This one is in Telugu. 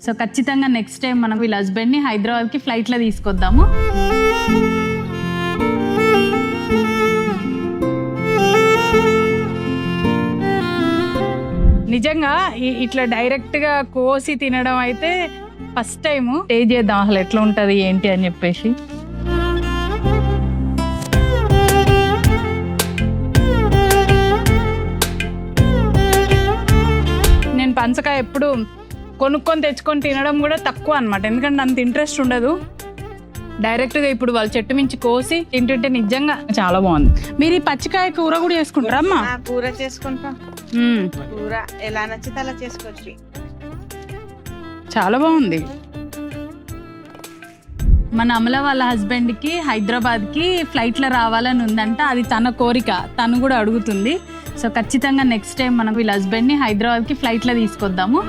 సో ఖచ్చితంగా నెక్స్ట్ టైం మనం వీళ్ళ హస్బెండ్ని హైదరాబాద్కి ఫ్లైట్లో తీసుకొద్దాము. నిజంగా ఇట్లా డైరెక్ట్గా కోసి తినడం అయితే ఫస్ట్ టైము. టేస్ట్ చేద్దాం అసలు ఎట్లా ఉంటుంది ఏంటి అని చెప్పేసి. నేను పంచకాయ ఎప్పుడు కొనుక్కొని తెచ్చుకొని తినడం కూడా తక్కువ అనమాట, ఎందుకంటే అంత ఇంట్రెస్ట్ ఉండదు. డైరెక్ట్గా ఇప్పుడు వాళ్ళ చెట్టు మించి కోసి తింటుంటే నిజంగా చాలా బాగుంది. మీరు ఈ పచ్చికాయ కూర కూడా చేసుకుంటారా అమ్మా? కూర చేసుకుంటాం. కూర ఎలా నచ్చితే అలా చేసుకోవచ్చు. చాలా బాగుంది. మన అమల వాళ్ళ హస్బెండ్కి హైదరాబాద్కి ఫ్లైట్లో రావాలని ఉందంట, అది తన కోరిక, తను కూడా అడుగుతుంది. సో ఖచ్చితంగా నెక్స్ట్ టైం మనం వీళ్ళ హస్బెండ్ని హైదరాబాద్కి ఫ్లైట్లో తీసుకొద్దాము.